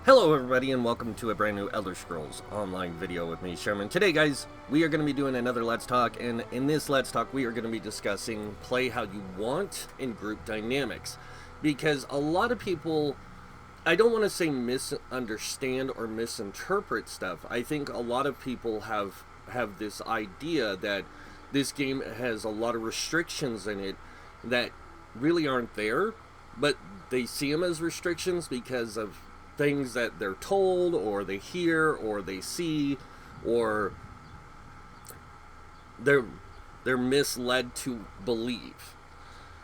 Hello everybody and welcome to a brand new Elder Scrolls Online video with me, Sherman. Today guys, we are going to be doing another Let's Talk, and in this Let's Talk we are going to be discussing play how you want in group dynamics. Because a lot of people, I don't want to say misunderstand or misinterpret stuff. I think a lot of people have this idea that this game has a lot of restrictions in it that really aren't there, but they see them as restrictions because of things that they're told or they hear or they see, or they're misled to believe.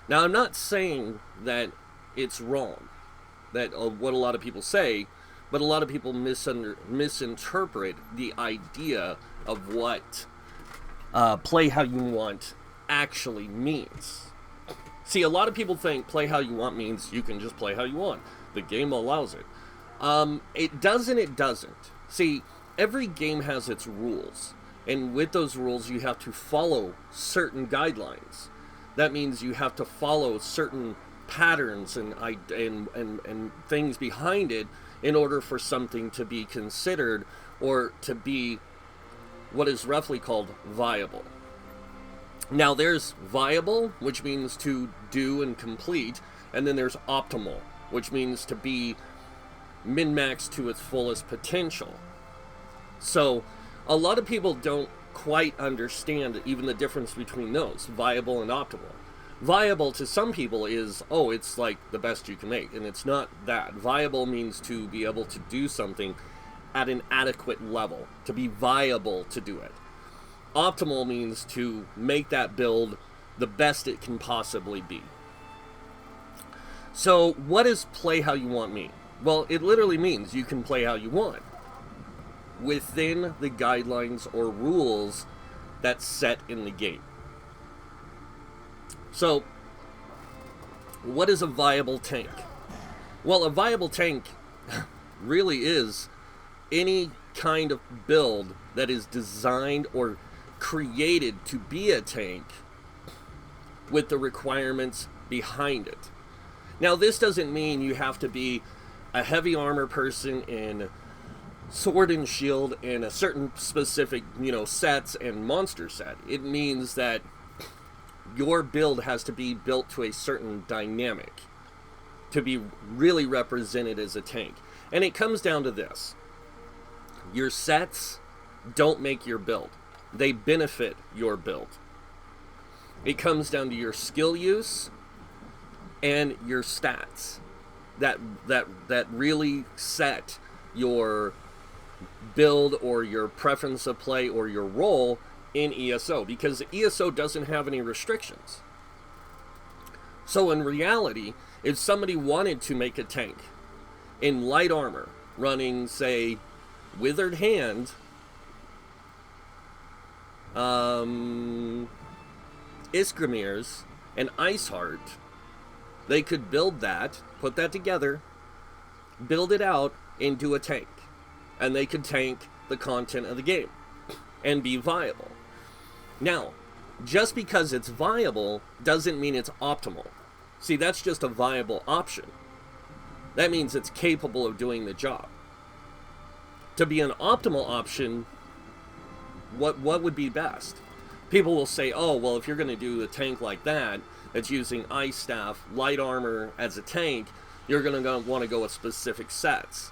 Now, I'm not saying that it's wrong, that what a lot of people say, but a lot of people misinterpret the idea of what play how you want actually means. See, a lot of people think play how you want means you can just play how you want. The game allows it. It doesn't. See, every game has its rules, and with those rules you have to follow certain guidelines. That means you have to follow certain patterns and things behind it in order for something to be considered or to be what is roughly called viable. Now, there's viable, which means to do and complete, and then there's optimal, which means to be min-max to its fullest potential. So a lot of people don't quite understand even the difference between those, viable and optimal. Viable to some people is, oh, it's like the best you can make, and it's not that. Viable means to be able to do something at an adequate level, to be viable to do it. Optimal means to make that build the best it can possibly be. So what does play how you want mean? Well, it literally means you can play how you want within the guidelines or rules that's set in the game. So, what is a viable tank? Well, a viable tank really is any kind of build that is designed or created to be a tank with the requirements behind it. Now, this doesn't mean you have to be a heavy armor person in sword and shield and a certain specific, sets and monster set. It means that your build has to be built to a certain dynamic to be really represented as a tank. And it comes down to this. Your sets don't make your build. They benefit your build. It comes down to your skill use and your stats that really set your build or your preference of play or your role in ESO, because ESO doesn't have any restrictions. So in reality, if somebody wanted to make a tank in light armor running, say, Withered Hand, Iskramirs, and Iceheart, they could build that, put that together, build it out into a tank. And they could tank the content of the game and be viable. Now, just because it's viable doesn't mean it's optimal. See, that's just a viable option. That means it's capable of doing the job. To be an optimal option, what would be best? People will say, oh, well, if you're going to do a tank like that, that's using ice staff, light armor as a tank, you're going to want to go with specific sets.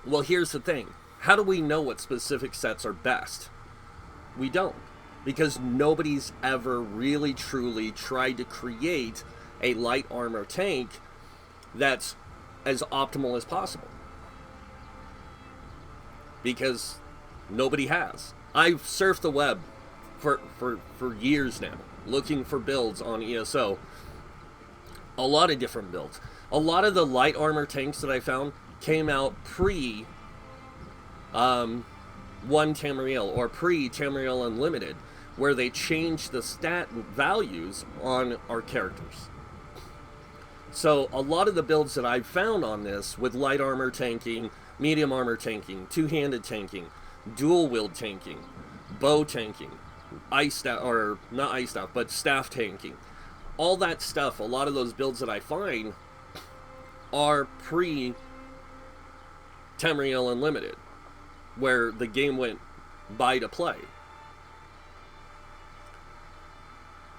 Well, here's the thing. How do we know what specific sets are best? We don't. Because nobody's ever really truly tried to create a light armor tank that's as optimal as possible. Because nobody has. I've surfed the web for years now, looking for builds on ESO. A lot of different builds. A lot of the light armor tanks that I found came out pre 1 Tamriel or pre Tamriel Unlimited, where they changed the stat values on our characters. So a lot of the builds that I've found on this, with light armor tanking, medium armor tanking, two-handed tanking, dual wield tanking, bow tanking, ice staff, or not ice staff, but staff tanking, all that stuff, a lot of those builds that I find are pre Tamriel Unlimited, where the game went buy to play.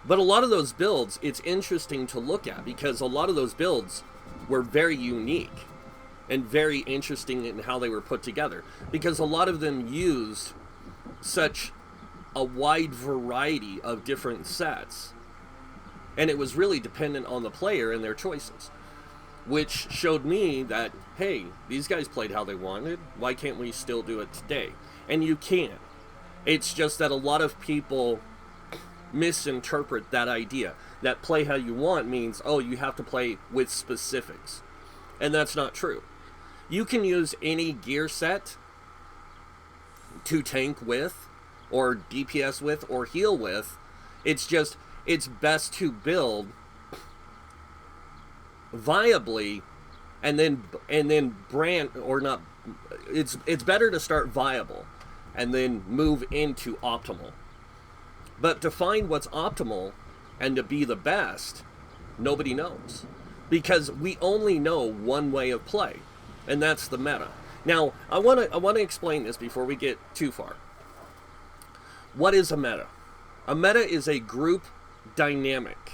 But a lot of those builds, it's interesting to look at because a lot of those builds were very unique and very interesting in how they were put together, because a lot of them used such a wide variety of different sets, and it was really dependent on the player and their choices, which showed me that, hey, these guys played how they wanted, why can't we still do it today? And you can. It's just that a lot of people misinterpret that idea, that play how you want means, oh, you have to play with specifics, and that's not true. You can use any gear set to tank with, or DPS with, or heal with. It's just, it's best to build viably, and then brand, or not, it's better to start viable and then move into optimal. But to find what's optimal and to be the best, nobody knows, because we only know one way of play, and that's the meta. Now, I want to explain this before we get too far. What is a meta? A meta is a group dynamic,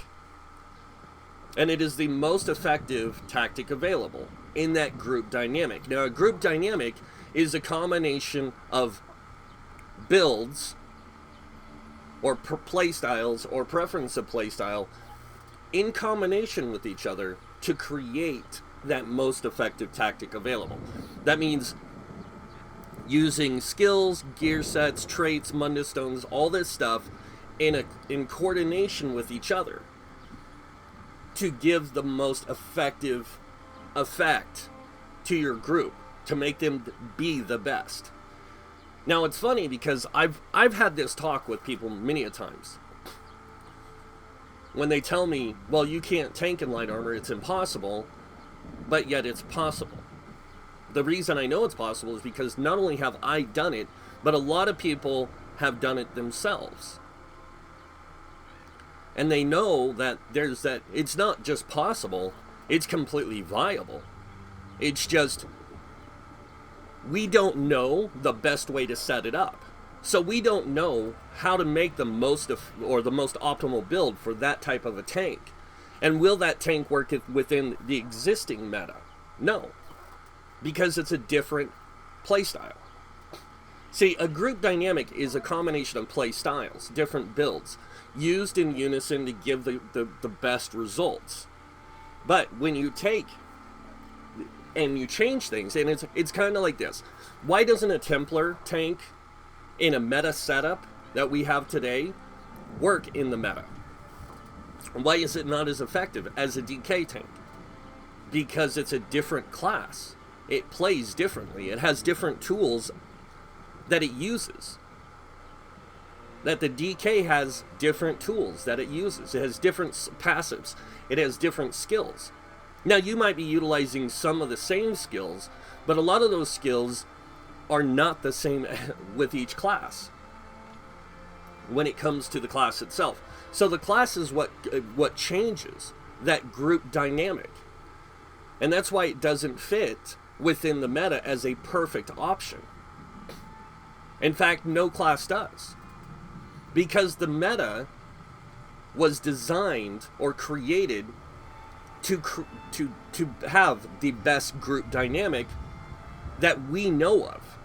and it is the most effective tactic available in that group dynamic. Now, a group dynamic is a combination of builds or play styles or preference of play style in combination with each other to create that most effective tactic available. That means using skills, gear sets, traits, Mundus stones, all this stuff in coordination with each other to give the most effective effect to your group, to make them be the best. Now, it's funny because I've had this talk with people many a times. When they tell me, well, you can't tank in light armor, it's impossible, but yet it's possible. The reason I know it's possible is because not only have I done it, but a lot of people have done it themselves. And they know that it's not just possible, it's completely viable. It's just, we don't know the best way to set it up. So we don't know how to make the most optimal build for that type of a tank. And will that tank work within the existing meta? No, because it's a different playstyle. See, a group dynamic is a combination of play styles, different builds, used in unison to give the best results. But when you take and you change things, and it's kind of like this. Why doesn't a Templar tank in a meta setup that we have today work in the meta? Why is it not as effective as a DK tank? Because it's a different class. It plays differently. It has different tools that it uses. That the DK has different tools that it uses. It has different passives. It has different skills. Now, you might be utilizing some of the same skills, but a lot of those skills are not the same with each class when it comes to the class itself. So the class is what changes that group dynamic. And that's why it doesn't fit within the meta as a perfect option. In fact, no class does. Because the meta was designed or created to have the best group dynamic that we know of.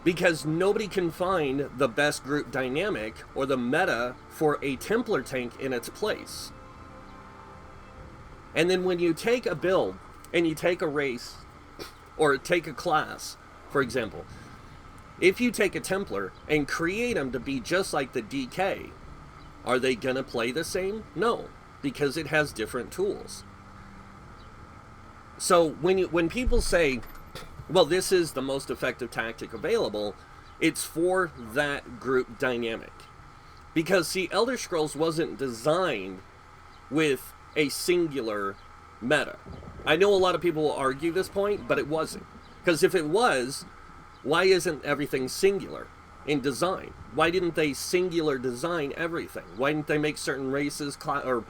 Because nobody can find the best group dynamic or the meta for a Templar tank in its place. And then when you take a build and you take a race or take a class, for example, if you take a Templar and create them to be just like the DK, are they going to play the same? No, because it has different tools. So when people say, well, this is the most effective tactic available, it's for that group dynamic. Because, see, Elder Scrolls wasn't designed with a singular meta. I know a lot of people will argue this point, but it wasn't. Because if it was, why isn't everything singular in design? Why didn't they singular design everything? Why didn't they make certain races or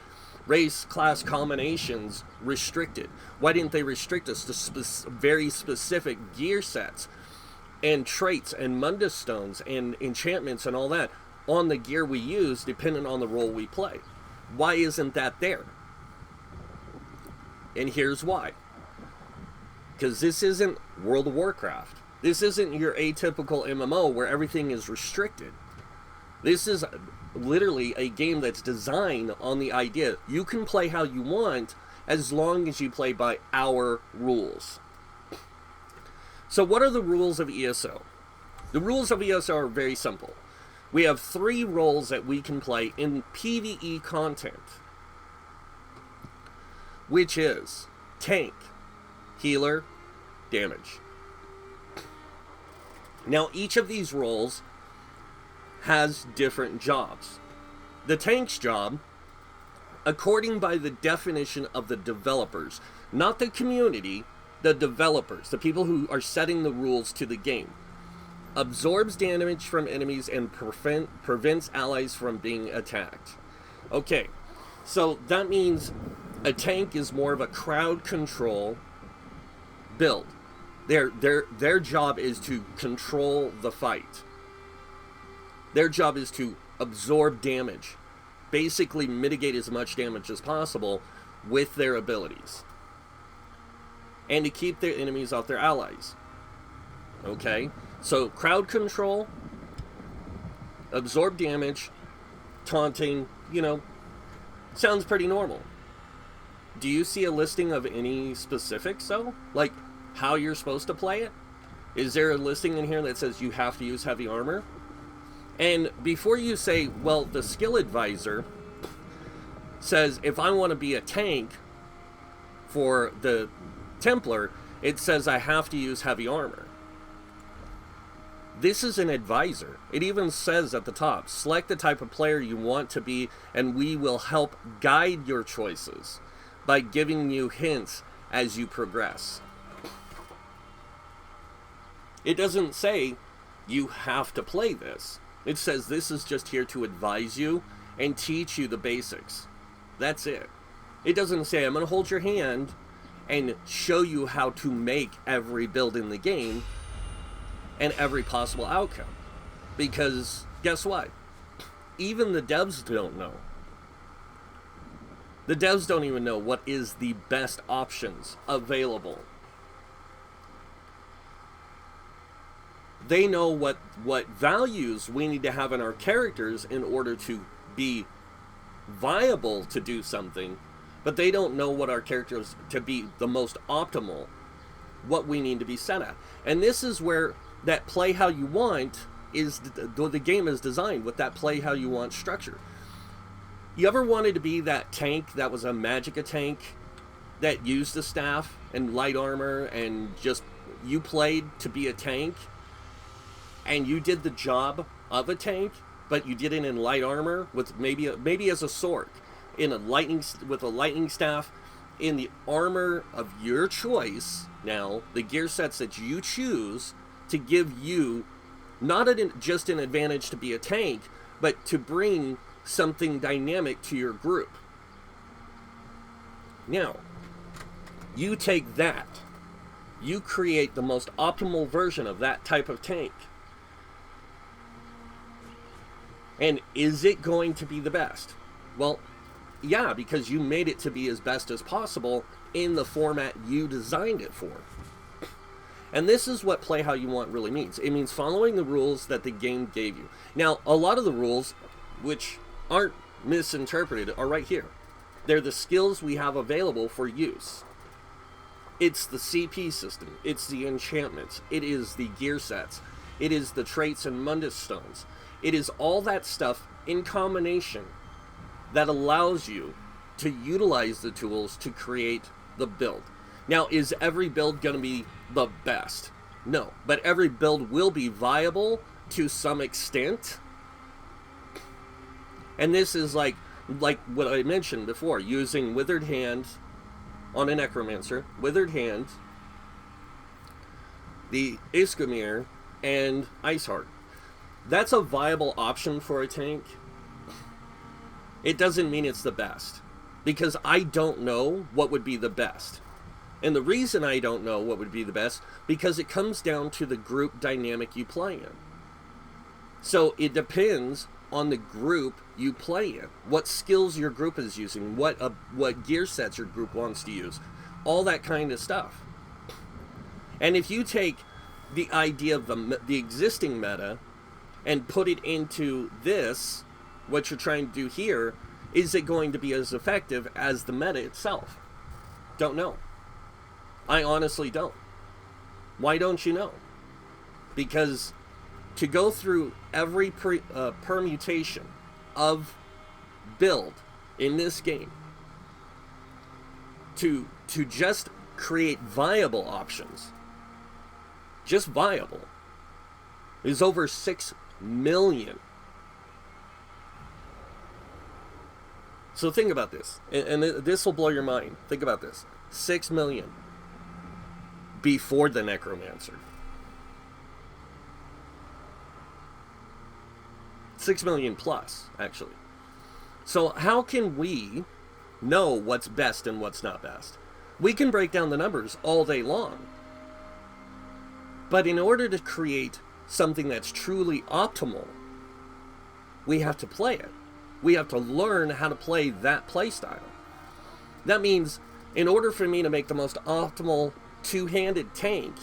race class combinations restricted? Why didn't they restrict us to very specific gear sets and traits and Mundus stones and enchantments and all that on the gear we use, depending on the role we play? Why isn't that there? And here's why. Because this isn't World of Warcraft. This isn't your atypical MMO where everything is restricted. This is literally a game that's designed on the idea you can play how you want as long as you play by our rules. So what are the rules of ESO? The rules of ESO are very simple. We have 3 roles that we can play in PvE content, which is tank, healer, damage. Now each of these roles has different jobs. The tank's job, according by the definition of the developers, not the community, the developers, the people who are setting the rules to the game, absorbs damage from enemies and prevents allies from being attacked. Okay, so that means a tank is more of a crowd control build. Their job is to control the fight. Their job is to absorb damage, basically mitigate as much damage as possible with their abilities, and to keep their enemies off their allies. Okay, so crowd control, absorb damage, taunting, sounds pretty normal. Do you see a listing of any specifics though? Like how you're supposed to play it? Is there a listing in here that says you have to use heavy armor? And before you say, well, the skill advisor says if I want to be a tank for the Templar, it says I have to use heavy armor. This is an advisor. It even says at the top, select the type of player you want to be and we will help guide your choices by giving you hints as you progress. It doesn't say you have to play this. It says this is just here to advise you and teach you the basics. That's it. It doesn't say I'm going to hold your hand and show you how to make every build in the game and every possible outcome. Because guess what? Even the devs don't know. The devs don't even know what is the best options available. They know what values we need to have in our characters in order to be viable to do something, but they don't know what our characters to be the most optimal, what we need to be set at. And this is where that play how you want is the game is designed with that play how you want structure. You ever wanted to be that tank that was a magicka tank that used the staff and light armor and just you played to be a tank and you did the job of a tank, but you did it in light armor with maybe as a sword, with a lightning staff, in the armor of your choice. Now the gear sets that you choose to give you not just an advantage to be a tank, but to bring something dynamic to your group. Now, you take that, you create the most optimal version of that type of tank. And is it going to be the best? Well, yeah, because you made it to be as best as possible in the format you designed it for. And this is what play how you want really means. It means following the rules that the game gave you. Now, a lot of the rules, which aren't misinterpreted, are right here. They're the skills we have available for use. It's the CP system. It's the enchantments. It is the gear sets. It is the traits and Mundus stones. It is all that stuff in combination that allows you to utilize the tools to create the build. Now, is every build going to be the best? No, but every build will be viable to some extent. And this is like what I mentioned before, using Withered Hand on a Necromancer, Withered Hand, the Iskimir, and Iceheart. That's a viable option for a tank. It doesn't mean it's the best, because I don't know what would be the best. And the reason I don't know what would be the best, because it comes down to the group dynamic you play in. So it depends on the group you play in, what skills your group is using, what gear sets your group wants to use, all that kind of stuff. And if you take the idea of the existing meta and put it into this, what you're trying to do here, is it going to be as effective as the meta itself? Don't know. I honestly don't. Why don't you know? Because to go through every permutation of build in this game, to just create viable options, just viable, is over 6 million. So think about this, and this will blow your mind. Think about this. 6 million before the Necromancer. 6 million plus, actually. So how can we know what's best and what's not best? We can break down the numbers all day long. But in order to create something that's truly optimal, we have to play it. We have to learn how to play that playstyle. That means in order for me to make the most optimal two-handed tank,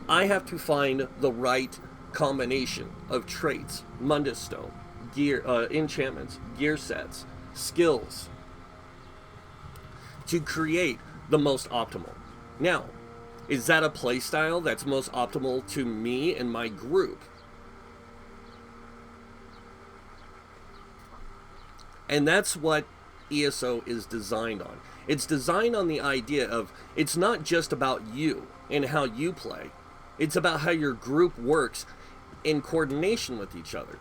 I have to find the right combination of traits, Mundus Stone, gear, enchantments, gear sets, skills, to create the most optimal. Now, is that a playstyle that's most optimal to me and my group? And that's what ESO is designed on. It's designed on the idea of, it's not just about you and how you play. It's about how your group works in coordination with each other.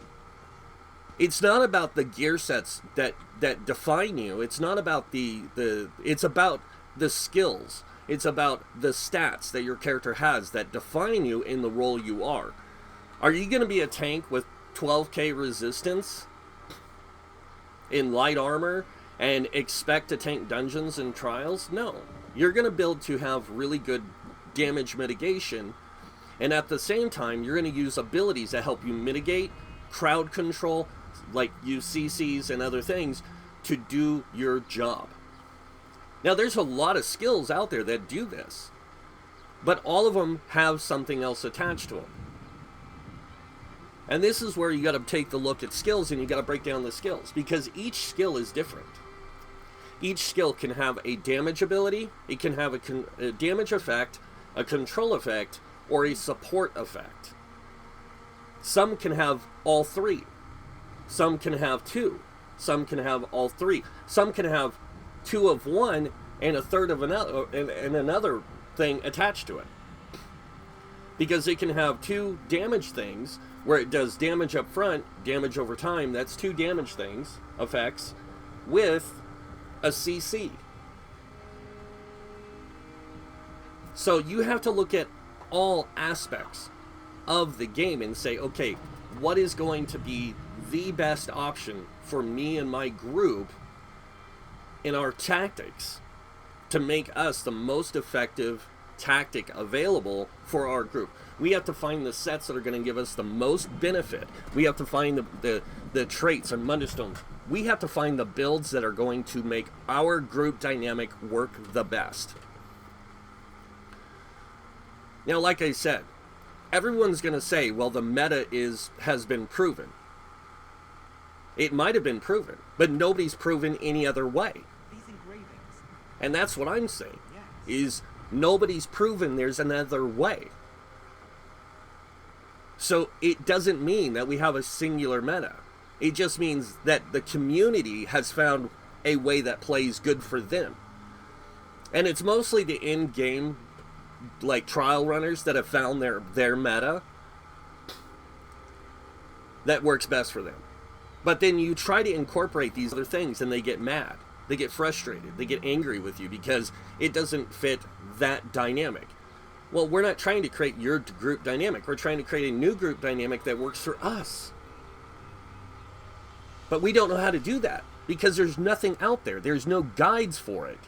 It's not about the gear sets that define you. It's not about it's about the skills. It's about the stats that your character has that define you in the role you are. Are you going to be a tank with 12k resistance in light armor and expect to tank dungeons and trials? No. You're going to build to have really good damage mitigation, and at the same time you're going to use abilities that help you mitigate, crowd control, like use CCs and other things to do your job. Now there's a lot of skills out there that do this, but all of them have something else attached to them. And this is where you got to take the look at skills, and you got to break down the skills, because each skill is different. Each skill can have a damage ability, it can have a damage effect, a control effect, or a support effect. Some can have all three. Some can have two. Some can have all three. Some can have two of one and a third of another, and another thing attached to it. Because it can have two damage things, where it does damage up front, damage over time, that's two damage things, effects, with a CC. So you have to look at all aspects of the game and say, okay, what is going to be the best option for me and my group in our tactics to make us the most effective tactic available for our group. We have to find the sets that are going to give us the most benefit. We have to find the traits and Mundus Stones. We have to find the builds that are going to make our group dynamic work the best. Now, like I said, everyone's going to say, well, the meta has been proven. It might have been proven, but nobody's proven any other way. These engravings. And that's what I'm saying, Yes. is nobody's proven there's another way. So it doesn't mean that we have a singular meta. It just means that the community has found a way that plays good for them. And it's mostly the in-game, like, trial runners that have found their meta that works best for them. But then you try to incorporate these other things and they get mad. They get frustrated. They get angry with you because it doesn't fit that dynamic. Well, we're not trying to create your group dynamic. We're trying to create a new group dynamic that works for us. But we don't know how to do that because there's nothing out there. There's no guides for it.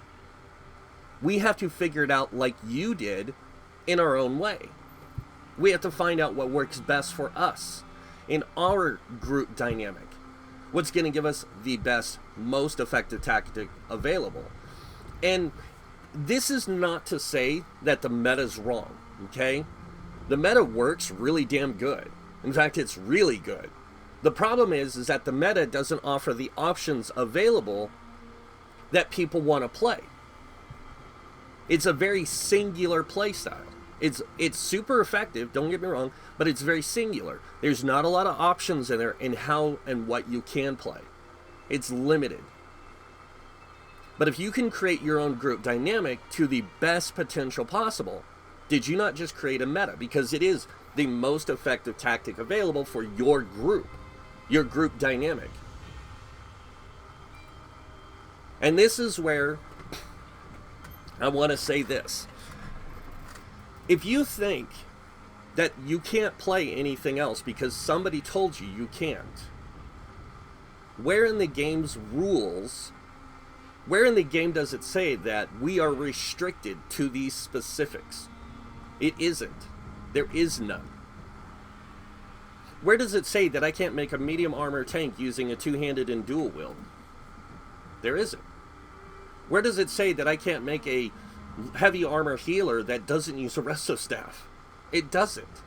We have to figure it out like you did in our own way. We have to find out what works best for us in our group dynamic. What's going to give us the best, most effective tactic available. And this is not to say that the meta's wrong, okay? The meta works really damn good. In fact, it's really good. The problem is that the meta doesn't offer the options available that people want to play. It's a very singular playstyle. It's super effective, don't get me wrong, but it's very singular. There's not a lot of options in there in how and what you can play. It's limited. But if you can create your own group dynamic to the best potential possible, did you not just create a meta? Because it is the most effective tactic available for your group dynamic. And this is where I want to say this. If you think that you can't play anything else because somebody told you you can't, where in the game's rules, where in the game does it say that we are restricted to these specifics? It isn't. There is none. Where does it say that I can't make a medium armor tank using a two-handed and dual wield? There isn't. Where does it say that I can't make a heavy armor healer that doesn't use a resto staff? It doesn't.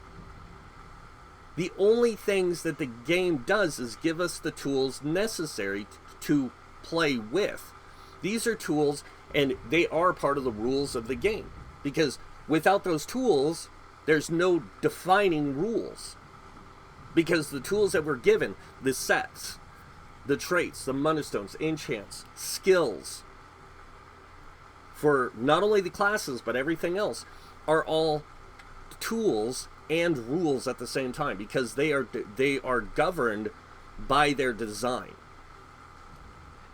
The only things that the game does is give us the tools necessary to play with. These are tools, and they are part of the rules of the game. Because without those tools, there's no defining rules. Because the tools that we're given, the sets, the traits, the monostones, enchants, skills, for not only the classes, but everything else, are all tools and rules at the same time, because they are governed by their design.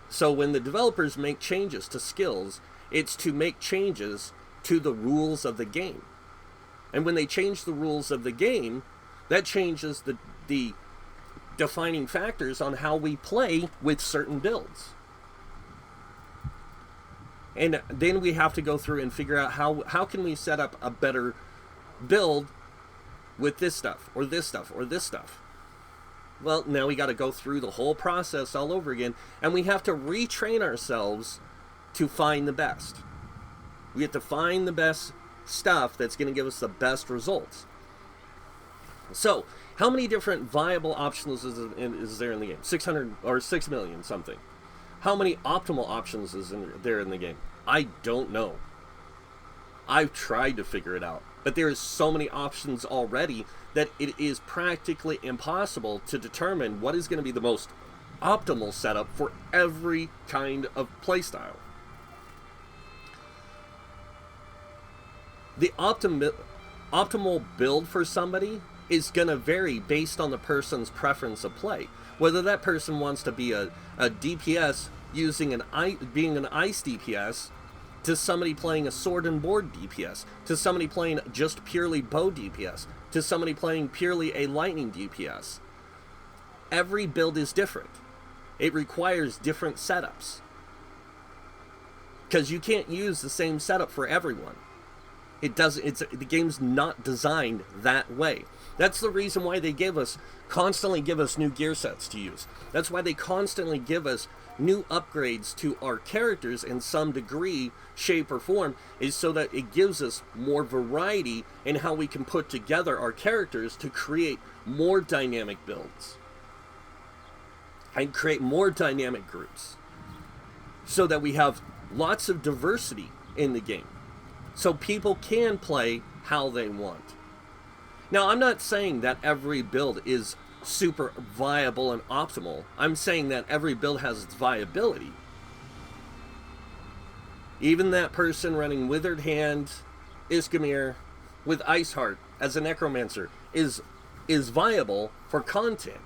So when the developers make changes to skills, it's to make changes to the rules of the game. And when they change the rules of the game, that changes the defining factors on how we play with certain builds. And then we have to go through and figure out how can we set up a better build with this stuff, or this stuff, or this stuff. Well, now we got to go through the whole process all over again, and we have to retrain ourselves to find the best. We have to find the best stuff that's going to give us the best results. So, how many different viable options is there in the game? 600 or 6 million something. How many optimal options is there in the game? I don't know. I've tried to figure it out, but there is so many options already that it is practically impossible to determine what is going to be the most optimal setup for every kind of playstyle. The optimal build for somebody is going to vary based on the person's preference of play. Whether that person wants to be a DPS being an ice DPS, to somebody playing a sword and board DPS, to somebody playing just purely bow DPS, to somebody playing purely a lightning DPS. Every build is different. It requires different setups. Because you can't use the same setup for everyone. The game's not designed that way. That's the reason why they constantly give us new gear sets to use. That's why they constantly give us new upgrades to our characters in some degree, shape, or form, is so that it gives us more variety in how we can put together our characters to create more dynamic builds and create more dynamic groups, so that we have lots of diversity in the game, so people can play how they want. Now, I'm not saying that every build is super viable and optimal. I'm saying that every build has its viability. Even that person running Withered Hand, Iskamir, with Iceheart as a Necromancer is viable for content.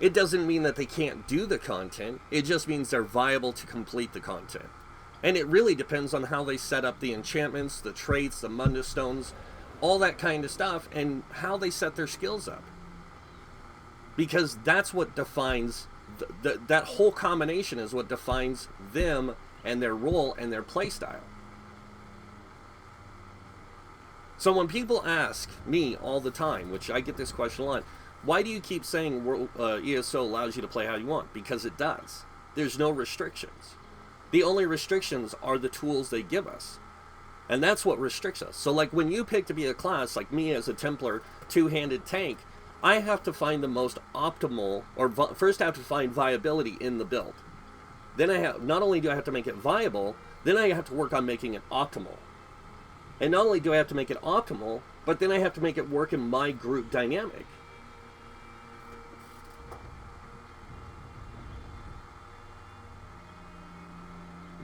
It doesn't mean that they can't do the content. It just means they're viable to complete the content. And it really depends on how they set up the enchantments, the traits, the Munda Stones, all that kind of stuff, and how they set their skills up. Because that's what defines that whole combination is what defines them and their role and their playstyle. So when people ask me all the time, which I get this question a lot, why do you keep saying ESO allows you to play how you want? Because it does. There's no restrictions. The only restrictions are the tools they give us. And that's what restricts us. So like when you pick to be a class, like me as a Templar, two-handed tank, I have to find the most optimal, or first I have to find viability in the build. Then not only do I have to make it viable, then I have to work on making it optimal. And not only do I have to make it optimal, but then I have to make it work in my group dynamic.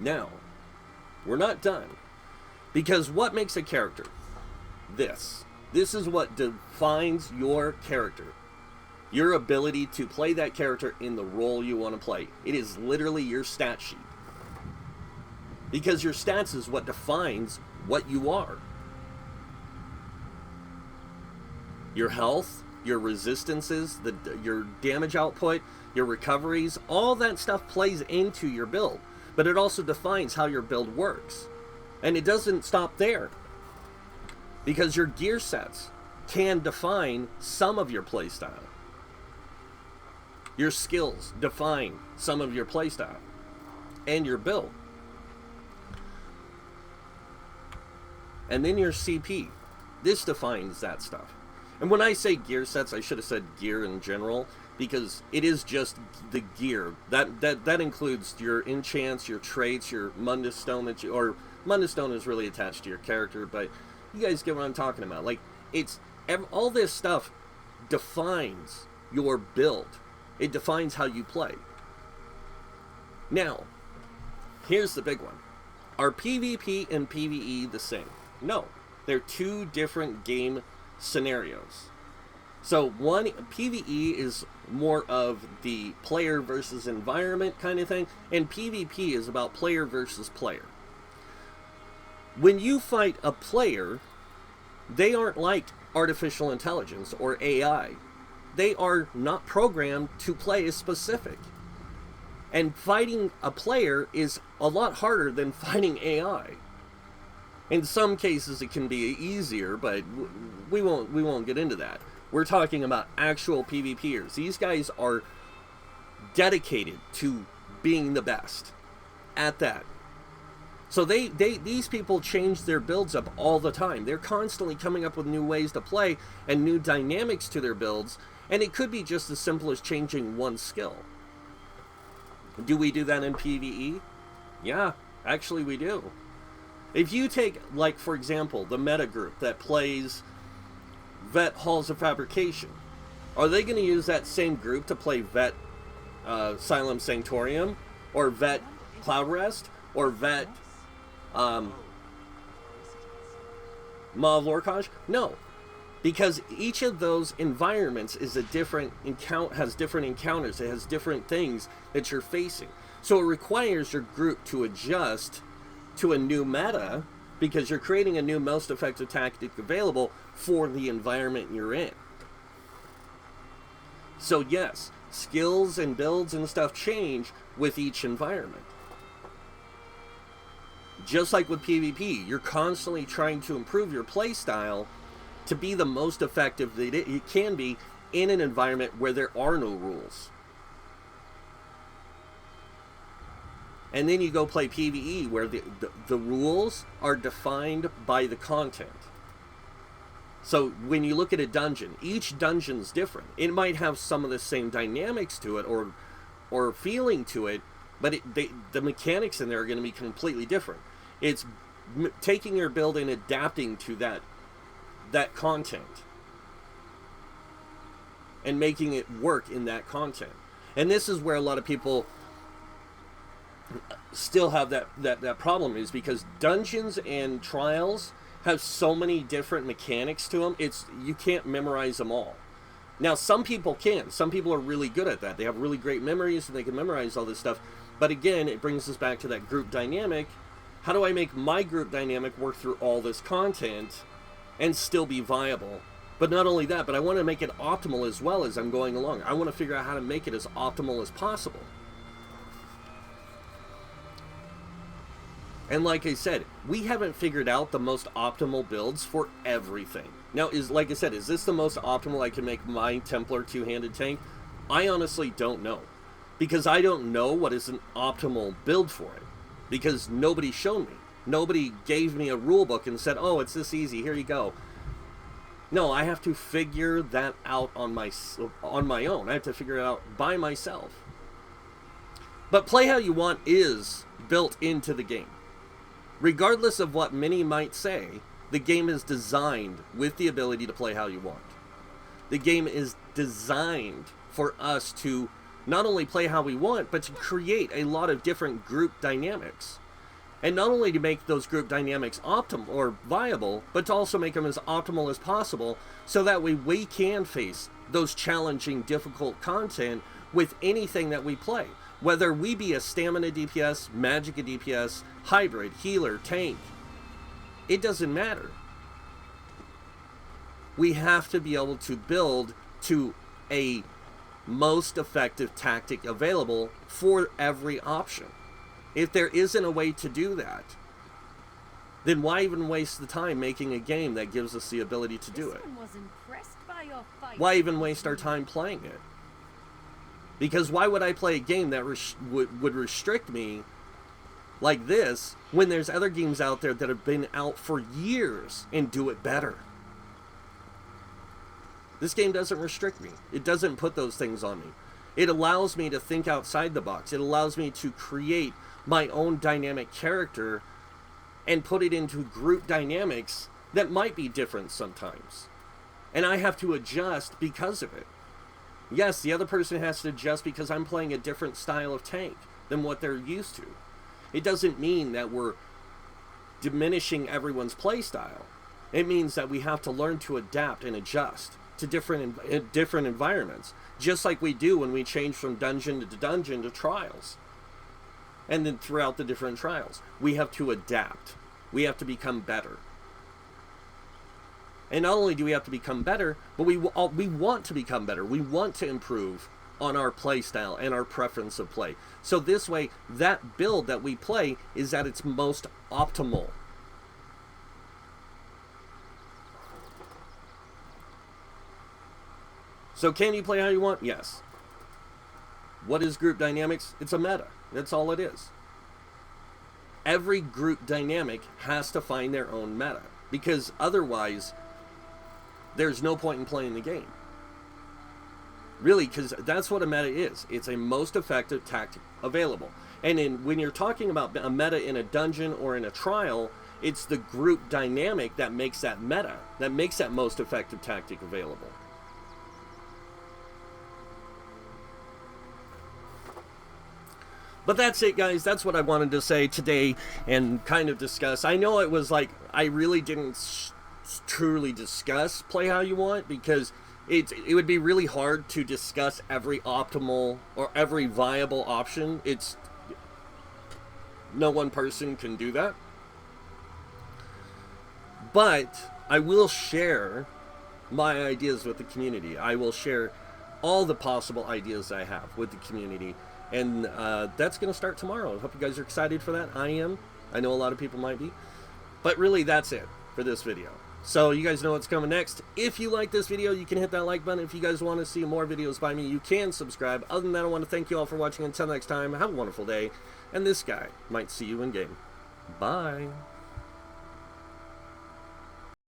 Now, we're not done. Because what makes a character? This. This is what defines your character. Your ability to play that character in the role you want to play. It is literally your stat sheet. Because your stats is what defines what you are. Your health, your resistances, your damage output, your recoveries, all that stuff plays into your build. But it also defines how your build works. And it doesn't stop there. Because your gear sets can define some of your playstyle. Your skills define some of your playstyle and your build. And then your CP. This defines that stuff. And when I say gear sets, I should have said gear in general, because it is just the gear. That includes your enchants, your traits, your Mundus Stone, or Mundus Stone is really attached to your character, but you guys get what I'm talking about. Like, all this stuff defines your build. It defines how you play. Now, here's the big one. Are PvP and PvE the same? No. They're two different game scenarios. So one, PvE is more of the player versus environment kind of thing, and PvP is about player versus player. When you fight a player, they aren't like artificial intelligence or AI. They are not programmed to play a specific. And fighting a player is a lot harder than fighting AI. In some cases it can be easier, but we won't get into that. We're talking about actual PvPers. These guys are dedicated to being the best at that. So these people change their builds up all the time. They're constantly coming up with new ways to play and new dynamics to their builds, and it could be just as simple as changing one skill. Do we do that in PvE? Yeah, actually we do. If you take, like, for example, the meta group that plays Vet Halls of Fabrication, are they going to use that same group to play Vet Asylum Sanctorium, or Vet Cloud Rest, or Vet Maw of Lorcage? No, because each of those environments is has different encounters. It has different things that you're facing. So it requires your group to adjust to a new meta, because you're creating a new most effective tactic available for the environment you're in. So yes, skills and builds and stuff change with each environment. Just like with PvP, you're constantly trying to improve your playstyle to be the most effective that it can be in an environment where there are no rules. And then you go play PvE, where the rules are defined by the content. So when you look at a dungeon, each dungeon's different. It might have some of the same dynamics to it, or feeling to it, but the mechanics in there are going to be completely different. It's taking your build and adapting to that content, and making it work in that content. And this is where a lot of people still have that problem, is because dungeons and trials have so many different mechanics to them. You can't memorize them all. Now, some people can. Some people are really good at that. They have really great memories and they can memorize all this stuff. But again, it brings us back to that group dynamic. How do I make my group dynamic work through all this content and still be viable But not only that, but I want to make it optimal as well as I'm going along. I want to figure out how to make it as optimal as possible. And like I said, we haven't figured out the most optimal builds for everything. Now, like I said, is this the most optimal I can make my Templar two-handed tank? I honestly don't know. Because I don't know what is an optimal build for it. Because nobody showed me. Nobody gave me a rule book and said, oh, it's this easy, here you go. No, I have to figure that out on my own. I have to figure it out by myself. But Play How You Want is built into the game. Regardless of what many might say, the game is designed with the ability to play how you want. The game is designed for us to not only play how we want, but to create a lot of different group dynamics. And not only to make those group dynamics optimal or viable, but to also make them as optimal as possible, so that way we can face those challenging, difficult content with anything that we play. Whether we be a stamina DPS, magic DPS, hybrid, healer, tank, it doesn't matter. We have to be able to build to a most effective tactic available for every option. If there isn't a way to do that, then why even waste the time making a game that gives us the ability to do it? Why even waste our time playing it? Because why would I play a game that would restrict me like this when there's other games out there that have been out for years and do it better? This game doesn't restrict me. It doesn't put those things on me. It allows me to think outside the box. It allows me to create my own dynamic character and put it into group dynamics that might be different sometimes. And I have to adjust because of it. Yes, the other person has to adjust because I'm playing a different style of tank than what they're used to. It doesn't mean that we're diminishing everyone's playstyle. It means that we have to learn to adapt and adjust to different environments, just like we do when we change from dungeon to trials. And then throughout the different trials, we have to adapt. We have to become better. And not only do we have to become better, but we want to become better. We want to improve on our play style and our preference of play. So this way, that build that we play is at its most optimal. So can you play how you want? Yes. What is group dynamics? It's a meta. That's all it is. Every group dynamic has to find their own meta, because otherwise there's no point in playing the game. Really, because that's what a meta is. It's a most effective tactic available. And when you're talking about a meta in a dungeon or in a trial, it's the group dynamic that makes that meta, that makes that most effective tactic available. But that's it, guys. That's what I wanted to say today and kind of discuss. I know it was like, I really didn't truly discuss Play How You Want, because it would be really hard to discuss every optimal or every viable option. No one person can do that. But I will share my ideas with the community. I will share all the possible ideas I have with the community. And that's going to start tomorrow. I hope you guys are excited for that. I am. I know a lot of people might be. But really, that's it for this video. So you guys know what's coming next. If you like this video, you can hit that like button. If you guys want to see more videos by me, you can subscribe. Other than that, I want to thank you all for watching. Until next time, have a wonderful day. And this guy might see you in game. Bye.